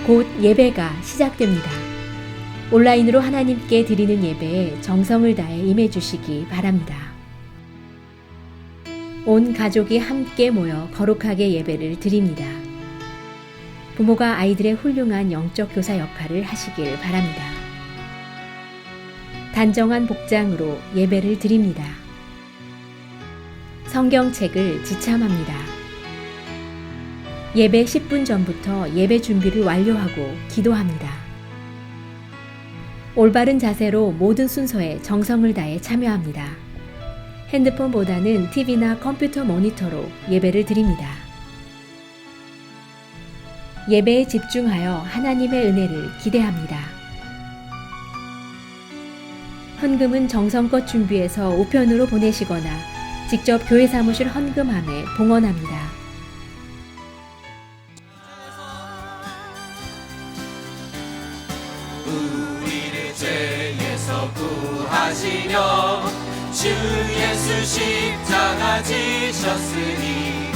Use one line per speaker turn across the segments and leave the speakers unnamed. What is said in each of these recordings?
곧 예배가 시작됩니다. 온라인으로 하나님께 드리는 예배에 정성을 다해 임해 주시기 바랍니다. 온 가족이 함께 모여 거룩하게 예배를 드립니다. 부모가 아이들의 훌륭한 영적 교사 역할을 하시길 바랍니다. 단정한 복장으로 예배를 드립니다. 성경책을 지참합니다. 예배 10분 전부터 예배 준비를 완료하고 기도합니다. 올바른 자세로 모든 순서에 정성을 다해 참여합니다. 핸드폰보다는 TV나 컴퓨터 모니터로 예배를 드립니다. 예배에 집중하여 하나님의 은혜를 기대합니다. 헌금은 정성껏 준비해서 우편으로 보내시거나 직접 교회 사무실 헌금함에 봉헌합니다.
우리를 죄에서 구하시려 주 예수 십자가 지셨으니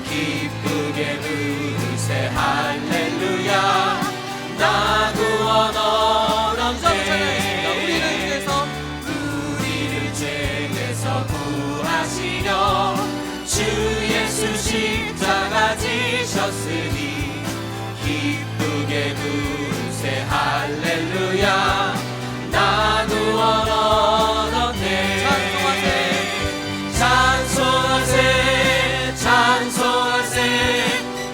기쁘게 부르세 할렐루야. 나 구원 얻었네. 우리를 죄에서 구하시려 주 예수 십자가 지셨으니 기쁘게 부르세 할렐루야. 나 구원 얻었네. 찬송하세 찬송하세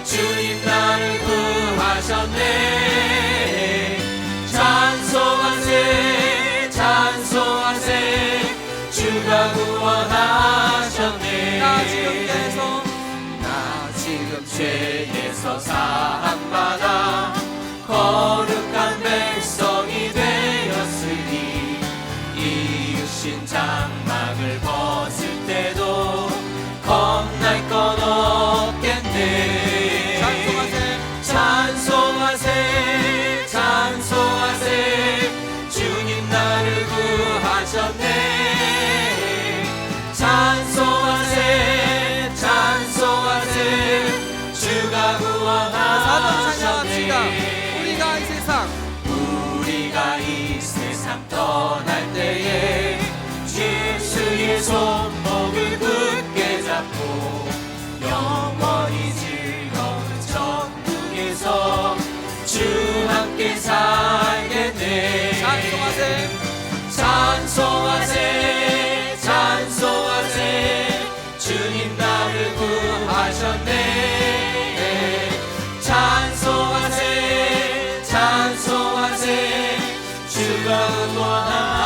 주님 나를 구하셨네. 찬송하세 찬송하세 주가 구원하셨네. 나 지금 죄에서 사함받아 거룩한 백성이 되었으니 이으신 장막을 벗을 때도 겁날 건 없겠네. 찬송하세 찬송하세 주님 나를 구하셨네. 찬송하세 찬송하세 주가 구원하셨네. 우리가 이 세상 떠날 때에 예수의 손목을 굳게 잡고 영원히 즐거운 천국에서 주 함께 살겠네. 찬송하세 찬송하세 찬송하세 주님 나를 구하셨네. 찬송하세 찬송하세 주가 구원하셨네.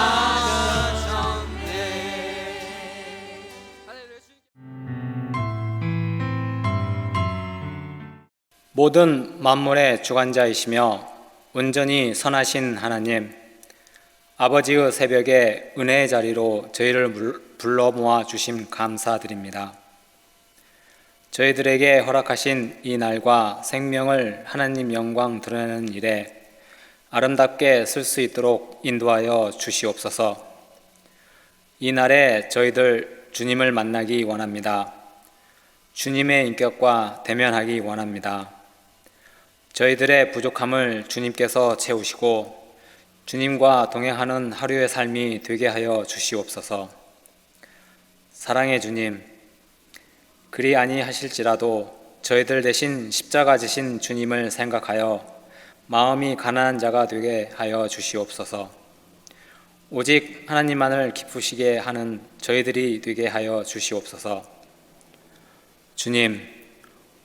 모든 만물의 주관자이시며 온전히 선하신 하나님, 아버지의 새벽에 은혜의 자리로 저희를 불러 모아 주심 감사드립니다. 저희들에게 허락하신 이 날과 생명을 하나님 영광 드러내는 일에 아름답게 쓸 수 있도록 인도하여 주시옵소서. 이 날에 저희들 주님을 만나기 원합니다. 주님의 인격과 대면하기 원합니다. 저희들의 부족함을 주님께서 채우시고 주님과 동행하는 하루의 삶이 되게 하여 주시옵소서. 사랑의 주님, 그리 아니하실지라도 저희들 대신 십자가 지신 주님을 생각하여 마음이 가난한 자가 되게 하여 주시옵소서. 오직 하나님만을 기쁘시게 하는 저희들이 되게 하여 주시옵소서. 주님,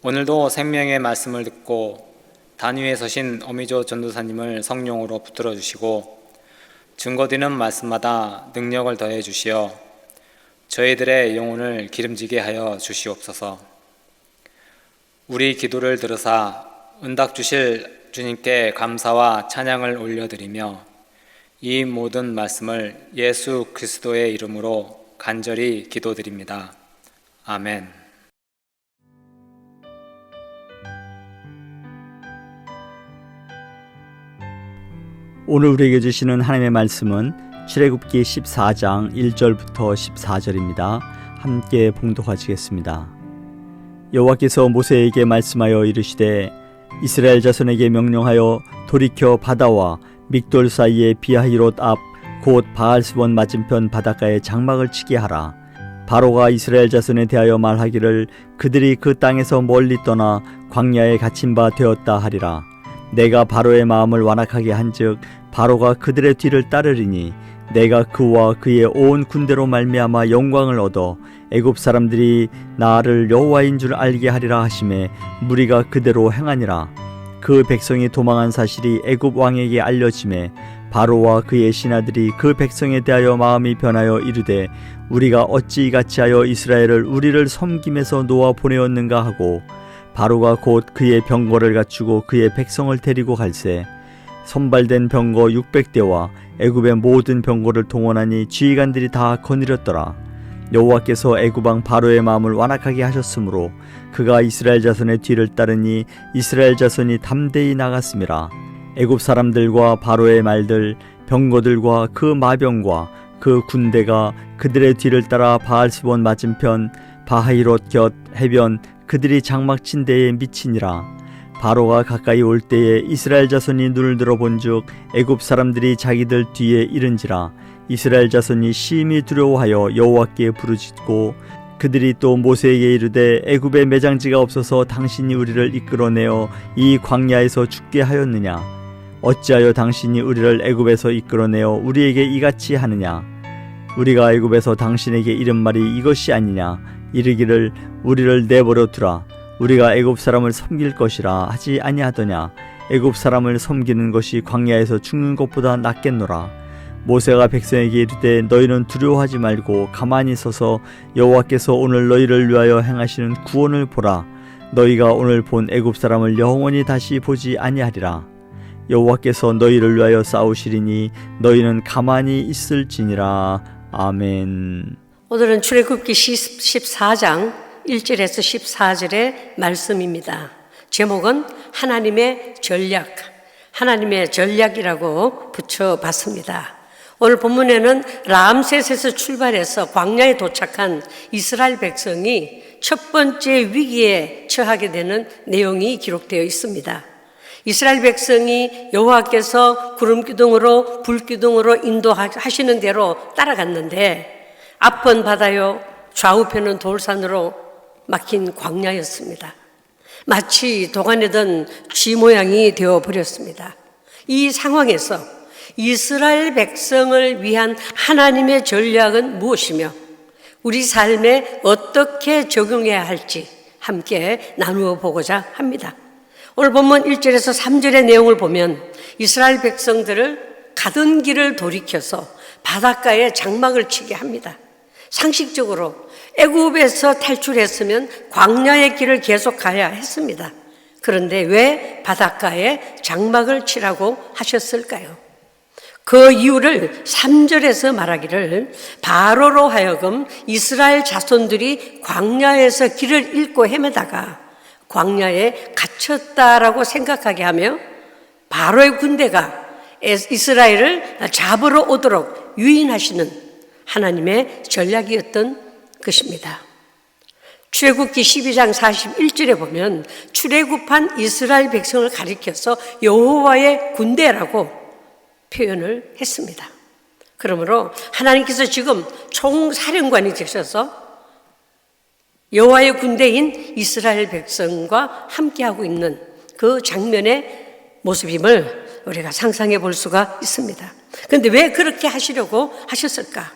오늘도 생명의 말씀을 듣고 단위에 서신 어미조 전도사님을 성령으로 붙들어 주시고 증거되는 말씀마다 능력을 더해 주시어 저희들의 영혼을 기름지게 하여 주시옵소서. 우리 기도를 들으사 응답 주실 주님께 감사와 찬양을 올려드리며 이 모든 말씀을 예수 그리스도의 이름으로 간절히 기도드립니다. 아멘.
오늘 우리에게 주시는 하나님의 말씀은 출애굽기 14장 1절부터 14절입니다. 함께 봉독하시겠습니다. 여호와께서 모세에게 말씀하여 이르시되 이스라엘 자손에게 명령하여 돌이켜 바다와 믹돌 사이의 비하히롯 앞 곧 바알스본 맞은편 바닷가에 장막을 치게 하라. 바로가 이스라엘 자손에 대하여 말하기를 그들이 그 땅에서 멀리 떠나 광야에 갇힌 바 되었다 하리라. 내가 바로의 마음을 완악하게 한즉 바로가 그들의 뒤를 따르리니 내가 그와 그의 온 군대로 말미암아 영광을 얻어 애굽 사람들이 나를 여호와인 줄 알게 하리라 하시매 무리가 그대로 행하니라. 그 백성이 도망한 사실이 애굽 왕에게 알려지매 바로와 그의 신하들이 그 백성에 대하여 마음이 변하여 이르되 우리가 어찌 이같이 하여 이스라엘을 우리를 섬김에서 놓아 보내었는가 하고 바로가 곧 그의 병거를 갖추고 그의 백성을 데리고 갈새 선발된 병거 600대와 애굽의 모든 병거를 동원하니 지휘관들이 다 거느렸더라. 여호와께서 애굽 왕 바로의 마음을 완악하게 하셨으므로 그가 이스라엘 자손의 뒤를 따르니 이스라엘 자손이 담대히 나갔음이라. 애굽 사람들과 바로의 말들 병거들과 그 마병과 그 군대가 그들의 뒤를 따라 바알스본 맞은편 바하히롯 곁 해변 그들이 장막 친 데에 미치니라. 바로가 가까이 올 때에 이스라엘 자손이 눈을 들어 본즉 애굽 사람들이 자기들 뒤에 이른지라. 이스라엘 자손이 심히 두려워하여 여호와께 부르짖고 그들이 또 모세에게 이르되 애굽에 매장지가 없어서 당신이 우리를 이끌어내어 이 광야에서 죽게 하였느냐. 어찌하여 당신이 우리를 애굽에서 이끌어내어 우리에게 이같이 하느냐. 우리가 애굽에서 당신에게 이른 말이 이것이 아니냐. 이르기를 우리를 내버려 두라. 우리가 애굽 사람을 섬길 것이라 하지 아니하더냐. 애굽 사람을 섬기는 것이 광야에서 죽는 것보다 낫겠노라. 모세가 백성에게 이르되 너희는 두려워하지 말고 가만히 서서 여호와께서 오늘 너희를 위하여 행하시는 구원을 보라. 너희가 오늘 본 애굽 사람을 영원히 다시 보지 아니하리라. 여호와께서 너희를 위하여 싸우시리니 너희는 가만히 있을지니라. 아멘.
오늘은 출애굽기 14장 1절에서 14절의 말씀입니다. 제목은 하나님의 전략, 하나님의 전략이라고 붙여봤습니다. 오늘 본문에는 람셋에서 출발해서 광야에 도착한 이스라엘 백성이 첫 번째 위기에 처하게 되는 내용이 기록되어 있습니다. 이스라엘 백성이 여호와께서 구름기둥으로 불기둥으로 인도하시는 대로 따라갔는데 앞은 바다요 좌우편은 돌산으로 막힌 광야였습니다. 마치 도가내던 쥐 모양이 되어버렸습니다. 이 상황에서 이스라엘 백성을 위한 하나님의 전략은 무엇이며 우리 삶에 어떻게 적용해야 할지 함께 나누어 보고자 합니다. 오늘 본문 1절에서 3절의 내용을 보면 이스라엘 백성들을 가던 길을 돌이켜서 바닷가에 장막을 치게 합니다. 상식적으로 애굽에서 탈출했으면 광야의 길을 계속 가야 했습니다. 그런데 왜 바닷가에 장막을 치라고 하셨을까요? 그 이유를 3절에서 말하기를 바로로 하여금 이스라엘 자손들이 광야에서 길을 잃고 헤매다가 광야에 갇혔다라고 생각하게 하며 바로의 군대가 이스라엘을 잡으러 오도록 유인하시는 하나님의 전략이었던 것입니다. 출애굽기 12장 41절에 보면 출애굽한 이스라엘 백성을 가리켜서 여호와의 군대라고 표현을 했습니다. 그러므로 하나님께서 지금 총사령관이 되셔서 여호와의 군대인 이스라엘 백성과 함께하고 있는 그 장면의 모습임을 우리가 상상해 볼 수가 있습니다. 그런데 왜 그렇게 하시려고 하셨을까?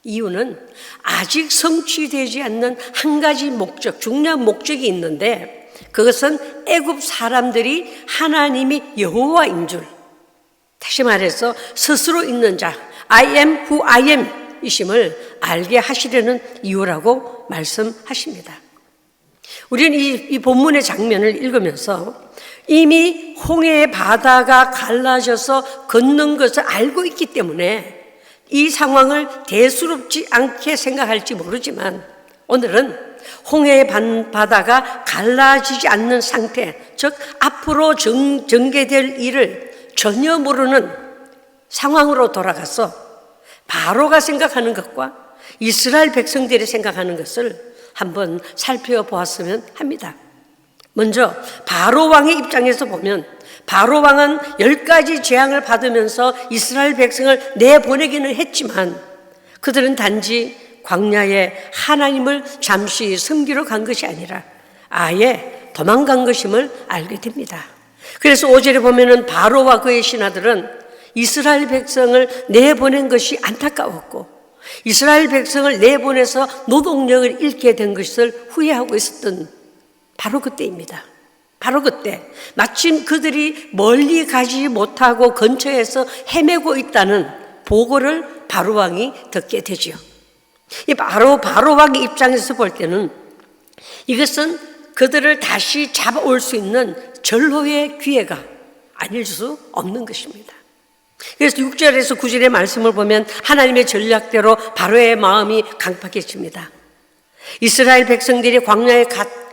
이유는 아직 성취되지 않는 한 가지 목적, 중요한 목적이 있는데 그것은 애굽 사람들이 하나님이 여호와인 줄, 다시 말해서 스스로 있는 자, I am who I am 이심을 알게 하시려는 이유라고 말씀하십니다. 우리는 이 본문의 장면을 읽으면서 이미 홍해의 바다가 갈라져서 걷는 것을 알고 있기 때문에 이 상황을 대수롭지 않게 생각할지 모르지만 오늘은 홍해의 바다가 갈라지지 않는 상태, 즉 앞으로 전개될 일을 전혀 모르는 상황으로 돌아가서 바로가 생각하는 것과 이스라엘 백성들이 생각하는 것을 한번 살펴보았으면 합니다. 먼저 바로 왕의 입장에서 보면 바로 왕은 10가지 재앙을 받으면서 이스라엘 백성을 내보내기는 했지만 그들은 단지 광야에 하나님을 잠시 섬기러 간 것이 아니라 아예 도망간 것임을 알게 됩니다. 그래서 5절에 보면은 바로와 그의 신하들은 이스라엘 백성을 내보낸 것이 안타까웠고 이스라엘 백성을 내보내서 노동력을 잃게 된 것을 후회하고 있었던 바로 그때입니다. 바로 그때 마침 그들이 멀리 가지 못하고 근처에서 헤매고 있다는 보고를 바로 왕이 듣게 되죠. 이 바로 왕의 입장에서 볼 때는 이것은 그들을 다시 잡아올 수 있는 절호의 기회가 아닐 수 없는 것입니다. 그래서 6절에서 9절의 말씀을 보면 하나님의 전략대로 바로의 마음이 강팍해집니다. 이스라엘 백성들이 광야에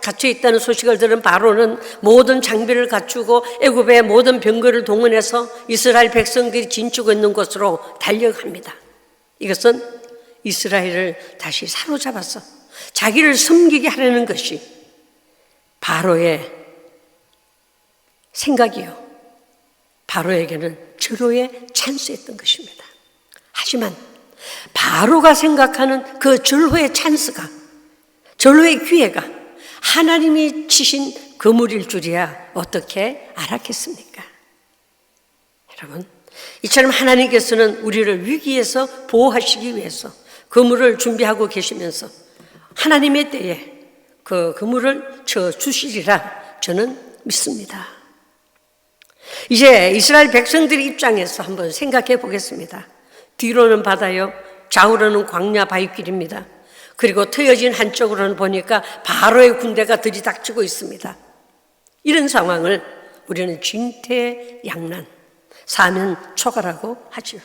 갇혀 있다는 소식을 들은 바로는 모든 장비를 갖추고 애굽의 모든 병거를 동원해서 이스라엘 백성들이 진치고 있는 곳으로 달려갑니다. 이것은 이스라엘을 다시 사로잡아서 자기를 섬기게 하려는 것이 바로의 생각이요. 바로에게는 절호의 찬스였던 것입니다. 하지만 바로가 생각하는 그 절호의 찬스가, 절호의 기회가 하나님이 치신 그물일 줄이야 어떻게 알았겠습니까? 여러분, 이처럼 하나님께서는 우리를 위기에서 보호하시기 위해서 그물을 준비하고 계시면서 하나님의 때에 그 그물을 쳐 주시리라 저는 믿습니다. 이제 이스라엘 백성들의 입장에서 한번 생각해 보겠습니다. 뒤로는 바다요, 좌우로는 광야 바위길입니다. 그리고 트여진 한쪽으로는 보니까 바로의 군대가 들이닥치고 있습니다. 이런 상황을 우리는 진퇴양난, 사면초가라고 하죠.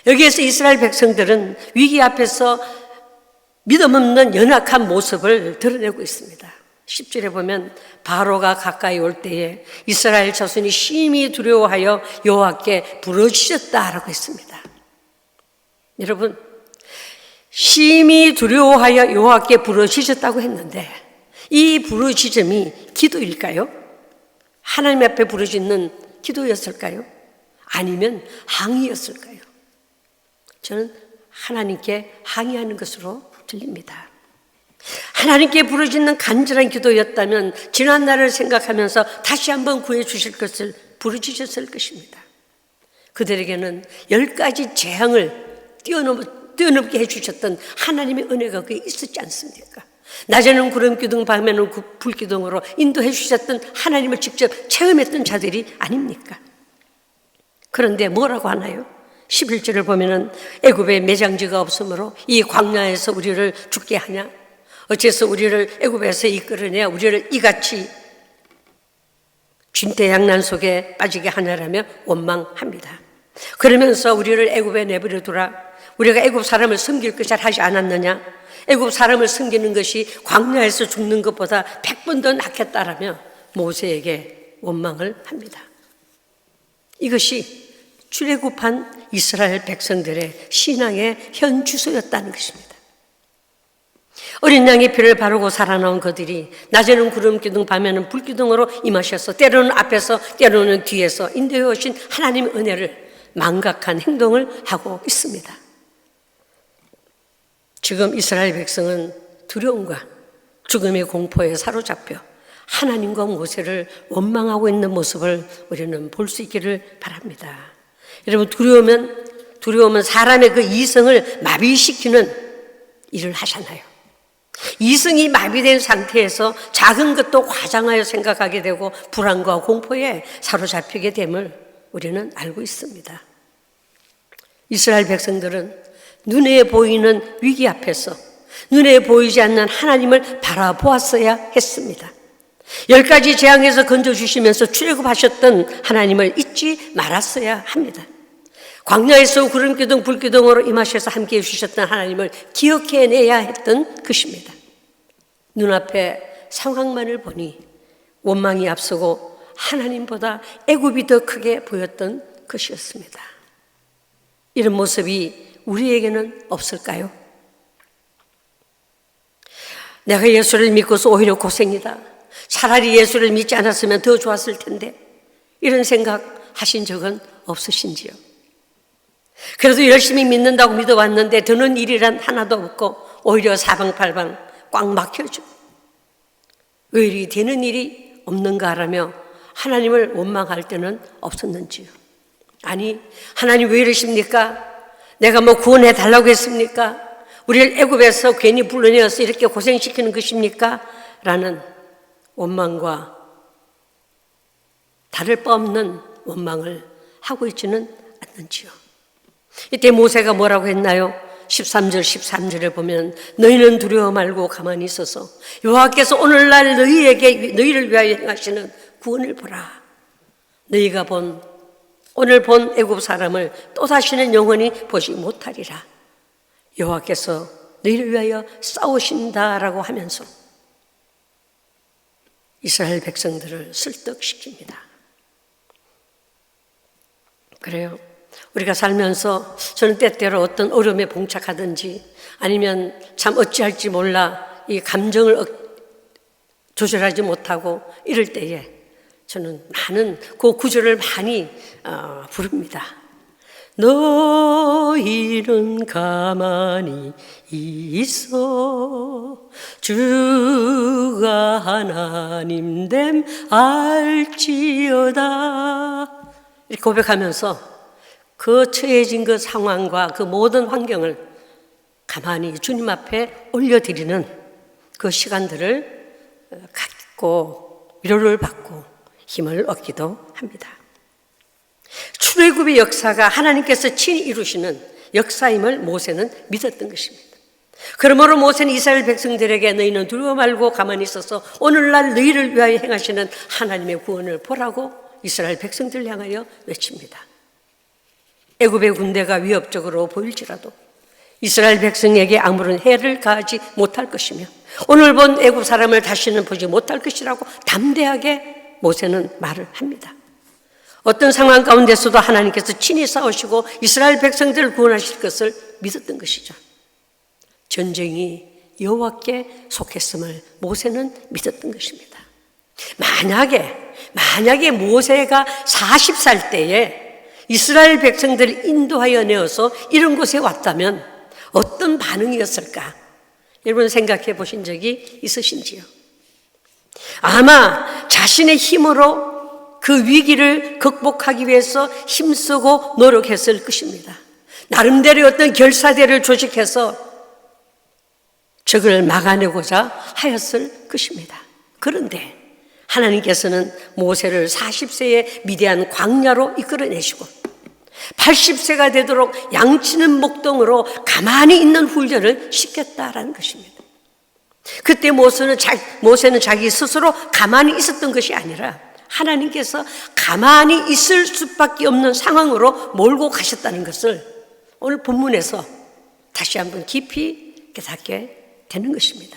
여기에서 이스라엘 백성들은 위기 앞에서 믿음 없는 연약한 모습을 드러내고 있습니다. 10절에 보면 바로가 가까이 올 때에 이스라엘 자손이 심히 두려워하여 여호와께 부르짖었다라고 했습니다. 여러분, 심히 두려워하여 여호와께 부르짖었다고 했는데 이 부르짖음이 기도일까요? 하나님 앞에 부르짖는 기도였을까요? 아니면 항의였을까요? 저는 하나님께 항의하는 것으로 들립니다. 하나님께 부르짖는 간절한 기도였다면 지난 날을 생각하면서 다시 한번 구해 주실 것을 부르짖었을 것입니다. 그들에게는 10가지 재앙을 뛰어넘게 해주셨던 하나님의 은혜가 그게 있었지 않습니까? 낮에는 구름기둥, 밤에는 불기둥으로 인도해 주셨던 하나님을 직접 체험했던 자들이 아닙니까? 그런데 뭐라고 하나요? 11절을 보면은 애굽에 매장지가 없으므로 이 광야에서 우리를 죽게 하냐? 어째서 우리를 애굽에서 이끌어내야 우리를 이같이 진퇴양난 속에 빠지게 하냐라며 원망합니다. 그러면서 우리를 애굽에 내버려 두라. 우리가 애굽 사람을 섬길 것을 하지 않았느냐? 애굽 사람을 섬기는 것이 광야에서 죽는 것보다 100번 더 낫겠다라며 모세에게 원망을 합니다. 이것이 출애굽한 이스라엘 백성들의 신앙의 현 주소였다는 것입니다. 어린 양의 피를 바르고 살아나온 그들이 낮에는 구름기둥, 밤에는 불기둥으로 임하셔서 때로는 앞에서 때로는 뒤에서 인도해 오신 하나님의 은혜를 망각한 행동을 하고 있습니다. 지금 이스라엘 백성은 두려움과 죽음의 공포에 사로잡혀 하나님과 모세를 원망하고 있는 모습을 우리는 볼 수 있기를 바랍니다. 여러분, 두려움은 사람의 그 이성을 마비시키는 일을 하잖아요. 이성이 마비된 상태에서 작은 것도 과장하여 생각하게 되고 불안과 공포에 사로잡히게 됨을 우리는 알고 있습니다. 이스라엘 백성들은 눈에 보이는 위기 앞에서 눈에 보이지 않는 하나님을 바라보았어야 했습니다. 10가지 재앙에서 건져주시면서 출애굽하셨던 하나님을 잊지 말았어야 합니다. 광야에서 구름기둥 불기둥으로 임하셔서 함께해 주셨던 하나님을 기억해내야 했던 것입니다. 눈앞에 상황만을 보니 원망이 앞서고 하나님보다 애굽이 더 크게 보였던 것이었습니다. 이런 모습이 우리에게는 없을까요? 내가 예수를 믿고서 오히려 고생이다. 차라리 예수를 믿지 않았으면 더 좋았을 텐데 이런 생각 하신 적은 없으신지요? 그래도 열심히 믿는다고 믿어왔는데 되는 일이란 하나도 없고 오히려 사방팔방 꽉 막혀져. 왜 이리 되는 일이 없는가라며 하나님을 원망할 때는 없었는지요? 아니, 하나님 왜 이러십니까? 내가 뭐 구원해 달라고 했습니까? 우리를 애굽에서 괜히 불러내어서 이렇게 고생시키는 것입니까? 라는 원망과 다를 바 없는 원망을 하고 있지는 않는지요. 이때 모세가 뭐라고 했나요? 13절 13절에 보면 너희는 두려워 말고 가만히 있어서 여호와께서 오늘날 너희를 위하여 행하시는 구원을 보라. 너희가 오늘 본 애굽 사람을 또다시는 영원히 보지 못하리라. 여호와께서 너희를 위하여 싸우신다라고 하면서 이스라엘 백성들을 설득시킵니다. 그래요. 우리가 살면서 저는 때때로 어떤 어려움에 봉착하든지 아니면 참 어찌할지 몰라 이 감정을 조절하지 못하고 이럴 때에 저는 많은 그 구절을 많이 부릅니다. 너희는 가만히 있어 주가 하나님 됨 알지어다. 이렇게 고백하면서 그 처해진 그 상황과 그 모든 환경을 가만히 주님 앞에 올려드리는 그 시간들을 갖고 위로를 받고 힘을 얻기도 합니다. 출애굽의 역사가 하나님께서 친히 이루시는 역사임을 모세는 믿었던 것입니다. 그러므로 모세는 이스라엘 백성들에게 너희는 두려워 말고 가만히 있어서 오늘날 너희를 위하여 행하시는 하나님의 구원을 보라고 이스라엘 백성들을 향하여 외칩니다. 애굽의 군대가 위협적으로 보일지라도 이스라엘 백성에게 아무런 해를 가하지 못할 것이며 오늘 본 애굽 사람을 다시는 보지 못할 것이라고 담대하게 모세는 말을 합니다. 어떤 상황 가운데서도 하나님께서 친히 싸우시고 이스라엘 백성들을 구원하실 것을 믿었던 것이죠. 전쟁이 여호와께 속했음을 모세는 믿었던 것입니다. 만약에 모세가 40살 때에 이스라엘 백성들을 인도하여 내어서 이런 곳에 왔다면 어떤 반응이었을까? 여러분 생각해 보신 적이 있으신지요? 아마 자신의 힘으로 그 위기를 극복하기 위해서 힘쓰고 노력했을 것입니다. 나름대로 어떤 결사대를 조직해서 적을 막아내고자 하였을 것입니다. 그런데 하나님께서는 모세를 40세의 미대한 광야로 이끌어내시고 80세가 되도록 양치는 목동으로 가만히 있는 훈련을 시켰다라는 것입니다. 그때 모세는 자기 스스로 가만히 있었던 것이 아니라 하나님께서 가만히 있을 수밖에 없는 상황으로 몰고 가셨다는 것을 오늘 본문에서 다시 한번 깊이 깨닫게 되는 것입니다.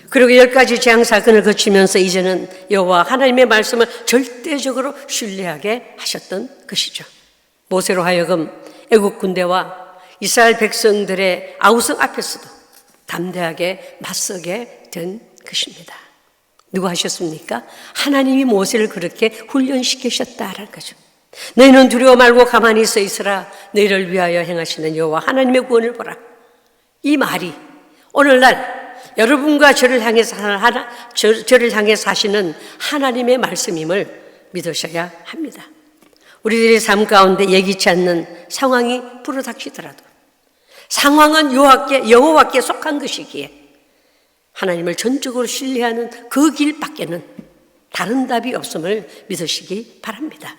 그리고 10가지 재앙 사건을 거치면서 이제는 여호와 하나님의 말씀을 절대적으로 신뢰하게 하셨던 것이죠. 모세로 하여금 애국 군대와 이스라엘 백성들의 아우성 앞에서도 담대하게 맞서게 된 것입니다. 누가 하셨습니까? 하나님이 모세를 그렇게 훈련시키셨다라는 거죠. 너희는 두려워 말고 가만히 서 있으라. 너희를 위하여 행하시는 여호와 하나님의 구원을 보라. 이 말이 오늘날 여러분과 저를 향해서 하시는 하나님의 말씀임을 믿으셔야 합니다. 우리들의 삶 가운데 예기치 않는 상황이 불어닥치더라도 상황은 여호와께 속한 것이기에 하나님을 전적으로 신뢰하는 그 길밖에는 다른 답이 없음을 믿으시기 바랍니다.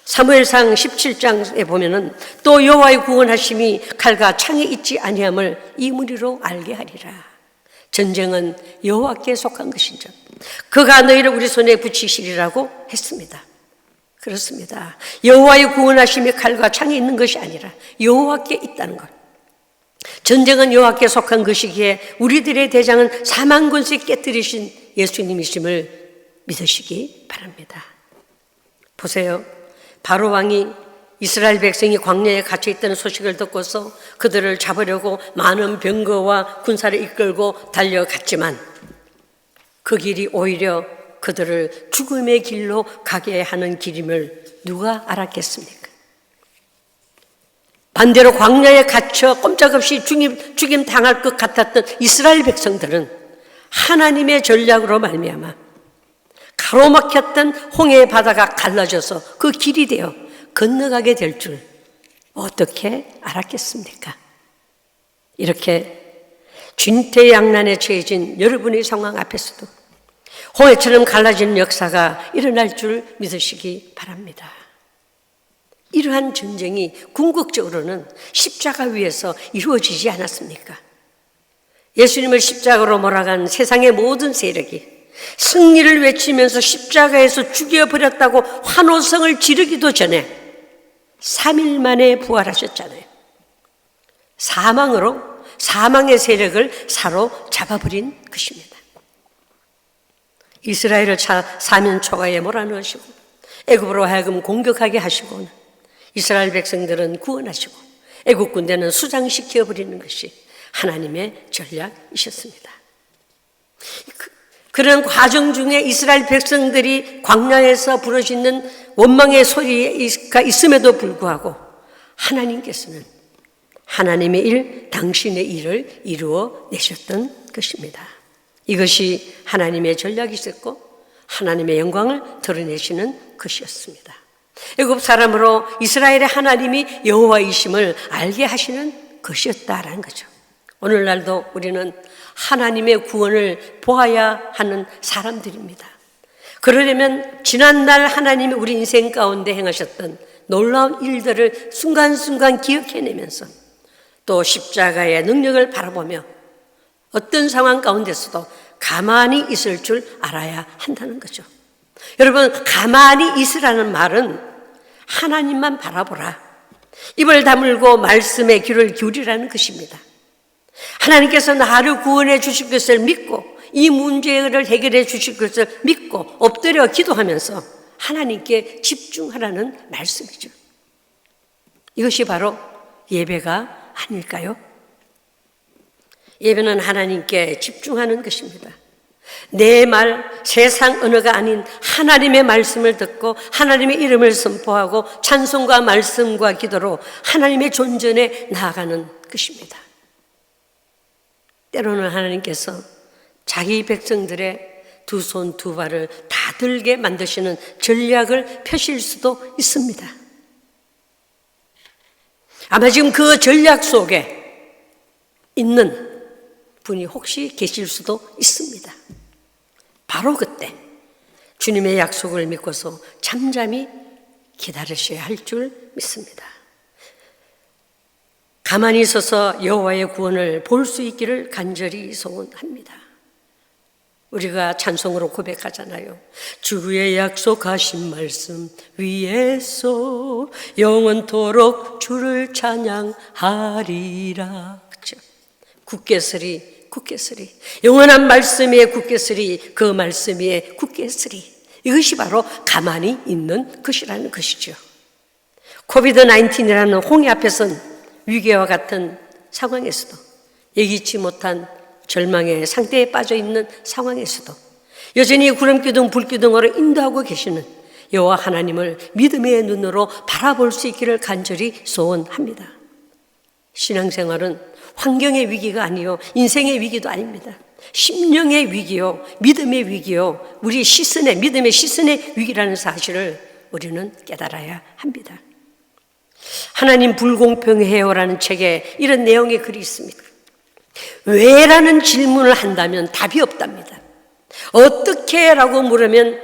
사무엘상 17장에 보면은 또 여호와의 구원하심이 칼과 창에 있지 아니함을 이 무리로 알게 하리라. 전쟁은 여호와께 속한 것인즉 그가 너희를 우리 손에 붙이시리라고 했습니다. 그렇습니다. 여호와의 구원하심이 칼과 창에 있는 것이 아니라 여호와께 있다는 것. 전쟁은 여호와께 속한 것이기에 우리들의 대장은 사망 권세 깨뜨리신 예수님이심을 믿으시기 바랍니다. 보세요. 바로 왕이 이스라엘 백성이 광야에 갇혀 있다는 소식을 듣고서 그들을 잡으려고 많은 병거와 군사를 이끌고 달려갔지만 그 길이 오히려 그들을 죽음의 길로 가게 하는 길임을 누가 알았겠습니까? 반대로 광야에 갇혀 꼼짝없이 죽임 당할 것 같았던 이스라엘 백성들은 하나님의 전략으로 말미암아 가로막혔던 홍해의 바다가 갈라져서 그 길이 되어 건너가게 될 줄 어떻게 알았겠습니까? 이렇게 진퇴양난에 처해진 여러분의 상황 앞에서도 홍해처럼 갈라지는 역사가 일어날 줄 믿으시기 바랍니다. 이러한 전쟁이 궁극적으로는 십자가 위에서 이루어지지 않았습니까? 예수님을 십자가로 몰아간 세상의 모든 세력이 승리를 외치면서 십자가에서 죽여버렸다고 환호성을 지르기도 전에 3일 만에 부활하셨잖아요. 사망의 세력을 사로잡아버린 것입니다. 이스라엘을 사면 초가에 몰아넣으시고 애굽으로 하여금 공격하게 하시고 이스라엘 백성들은 구원하시고 애국 군대는 수장시켜버리는 것이 하나님의 전략이셨습니다. 그런 과정 중에 이스라엘 백성들이 광야에서 부르짖는 원망의 소리가 있음에도 불구하고 하나님께서는 하나님의 일, 당신의 일을 이루어 내셨던 것입니다. 이것이 하나님의 전략이셨고 하나님의 영광을 드러내시는 것이었습니다. 애굽 사람으로 이스라엘의 하나님이 여호와이심을 알게 하시는 것이었다라는 거죠. 오늘날도 우리는 하나님의 구원을 보아야 하는 사람들입니다. 그러려면 지난날 하나님이 우리 인생 가운데 행하셨던 놀라운 일들을 순간순간 기억해내면서 또 십자가의 능력을 바라보며 어떤 상황 가운데서도 가만히 있을 줄 알아야 한다는 거죠. 여러분, 가만히 있으라는 말은 하나님만 바라보라, 입을 다물고 말씀에 귀를 기울이라는 것입니다. 하나님께서 나를 구원해 주실 것을 믿고 이 문제를 해결해 주실 것을 믿고 엎드려 기도하면서 하나님께 집중하라는 말씀이죠. 이것이 바로 예배가 아닐까요? 예배는 하나님께 집중하는 것입니다. 내 말, 세상 언어가 아닌 하나님의 말씀을 듣고 하나님의 이름을 선포하고 찬송과 말씀과 기도로 하나님의 존전에 나아가는 것입니다. 때로는 하나님께서 자기 백성들의 두 손 두 발을 다 들게 만드시는 전략을 펴실 수도 있습니다. 아마 지금 그 전략 속에 있는 분이 혹시 계실 수도 있습니다. 바로 그때 주님의 약속을 믿고서 잠잠히 기다리셔야 할 줄 믿습니다. 가만히 서서 여호와의 구원을 볼 수 있기를 간절히 소원합니다. 우리가 찬송으로 고백하잖아요. 주의 약속하신 말씀 위에서 영원토록 주를 찬양하리라. 그렇죠? 굳게 서리 영원한 말씀 위에 굳게 서리, 그 말씀 위에 굳게 서리. 이것이 바로 가만히 있는 것이라는 것이죠. 코비드-19이라는 홍해 앞에선 위기와 같은 상황에서도, 예기치 못한 절망의 상태에 빠져 있는 상황에서도 여전히 구름기둥 불기둥으로 인도하고 계시는 여호와 하나님을 믿음의 눈으로 바라볼 수 있기를 간절히 소원합니다. 신앙생활은 환경의 위기가 아니요 인생의 위기도 아닙니다. 심령의 위기요, 믿음의 위기요, 우리 시선의, 믿음의 시선의 위기라는 사실을 우리는 깨달아야 합니다. 하나님 불공평해요라는 책에 이런 내용의 글이 있습니다. 왜라는 질문을 한다면 답이 없답니다. 어떻게? 라고 물으면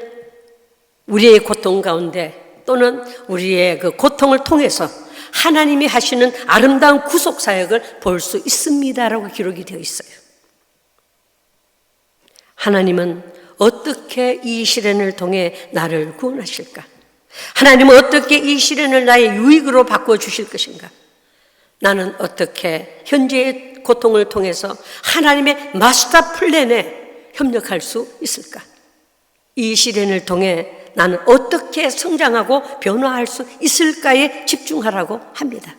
우리의 고통 가운데 또는 우리의 그 고통을 통해서 하나님이 하시는 아름다운 구속 사역을 볼 수 있습니다라고 기록이 되어 있어요. 하나님은 어떻게 이 시련을 통해 나를 구원하실까? 하나님은 어떻게 이 시련을 나의 유익으로 바꿔주실 것인가? 나는 어떻게 현재의 고통을 통해서 하나님의 마스터 플랜에 협력할 수 있을까? 이 시련을 통해 나는 어떻게 성장하고 변화할 수 있을까에 집중하라고 합니다.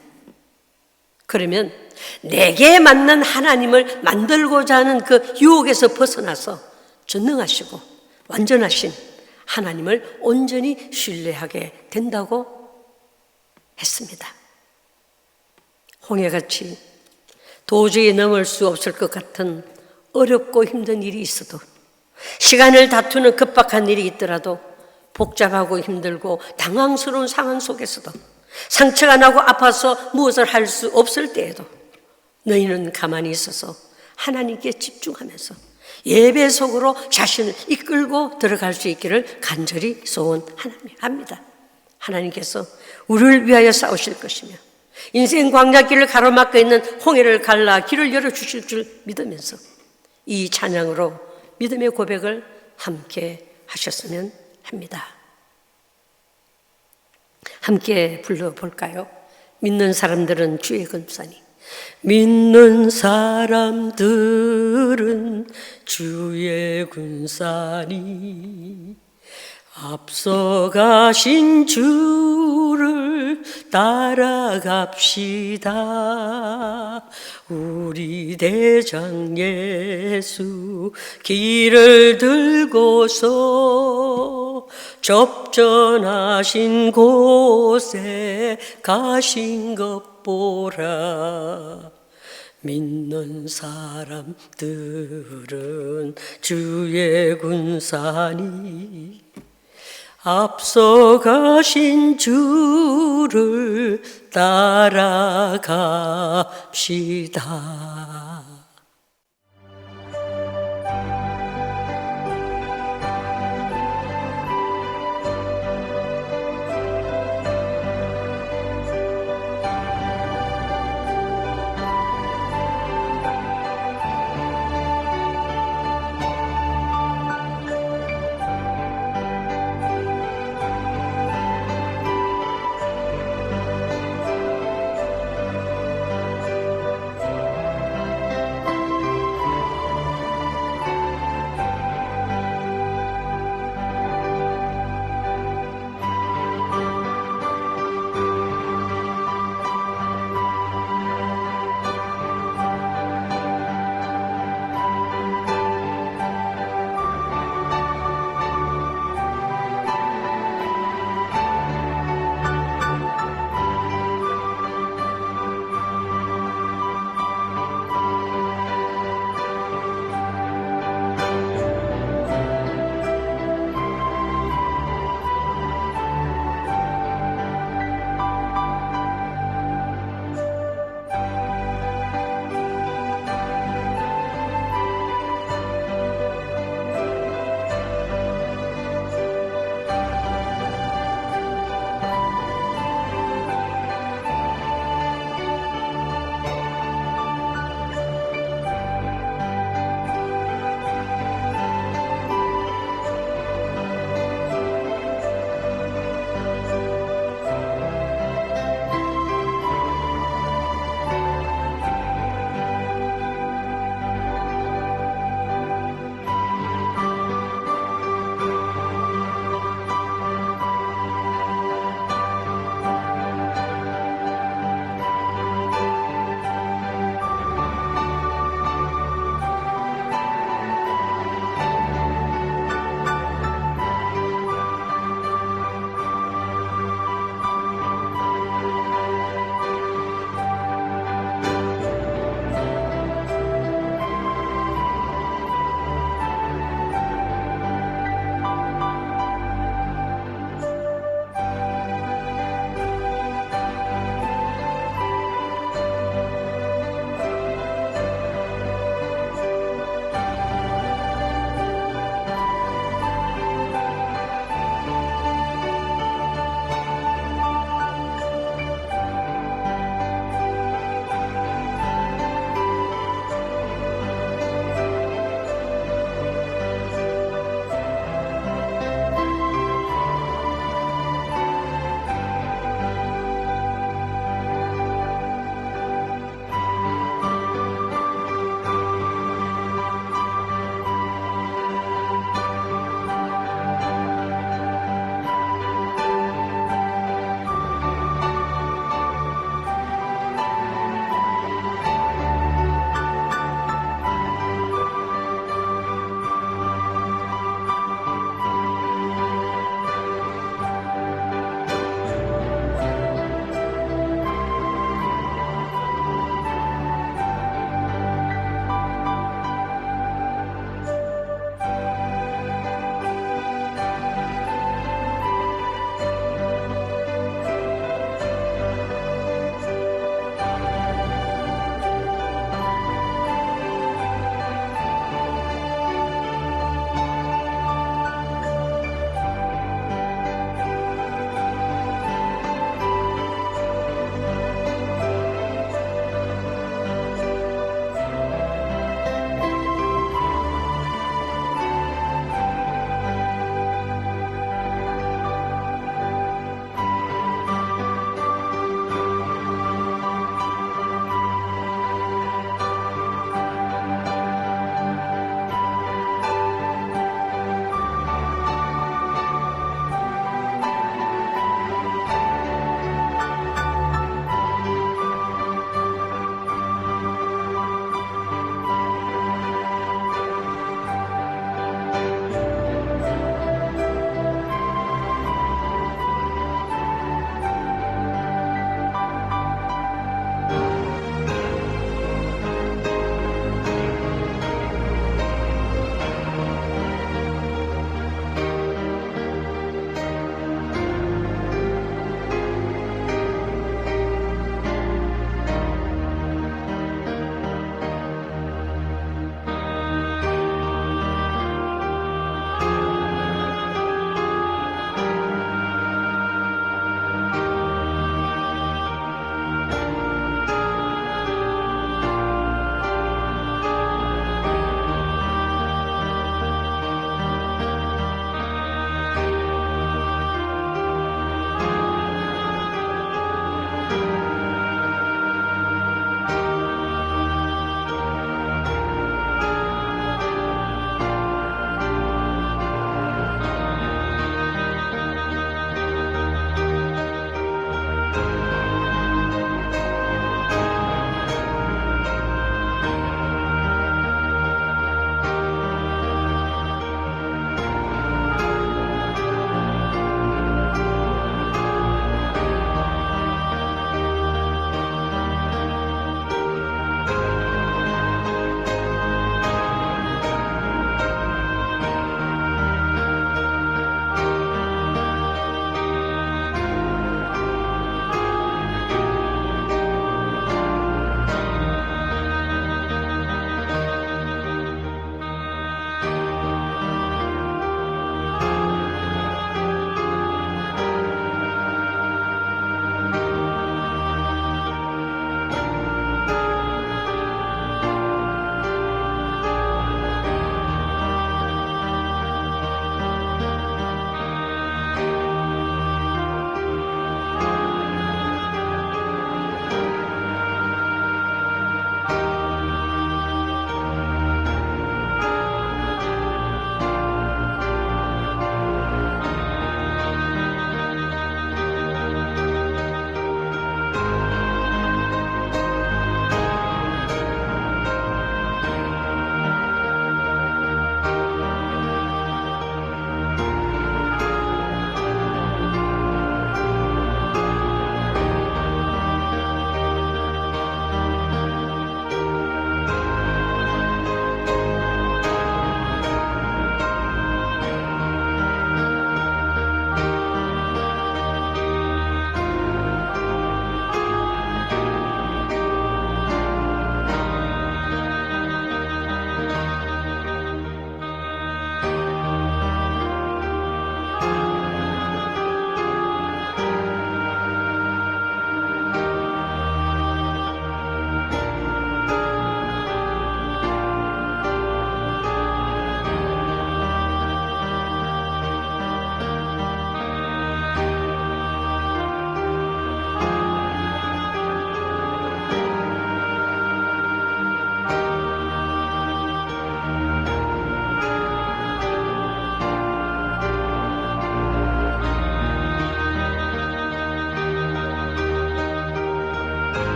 그러면 내게 맞는 하나님을 만들고자 하는 그 유혹에서 벗어나서 전능하시고 완전하신 하나님을 온전히 신뢰하게 된다고 했습니다. 홍해같이 도저히 넘을 수 없을 것 같은 어렵고 힘든 일이 있어도, 시간을 다투는 급박한 일이 있더라도, 복잡하고 힘들고 당황스러운 상황 속에서도, 상처가 나고 아파서 무엇을 할 수 없을 때에도 너희는 가만히 있어서 하나님께 집중하면서 예배 속으로 자신을 이끌고 들어갈 수 있기를 간절히 소원합니다. 하나님께서 우리를 위하여 싸우실 것이며 인생 광야길을 가로막고 있는 홍해를 갈라 길을 열어주실 줄 믿으면서 이 찬양으로 믿음의 고백을 함께 하셨으면 합니다. 함께 불러볼까요? 믿는 사람들은 주의 근사니, 믿는 사람들은 주의 군사니, 앞서가신 주를 따라갑시다. 우리 대장 예수 길을 들고서 접전하신 곳에 가신 것 보라. 믿는 사람들은 주의 군사니, 앞서가신 주를 따라갑시다.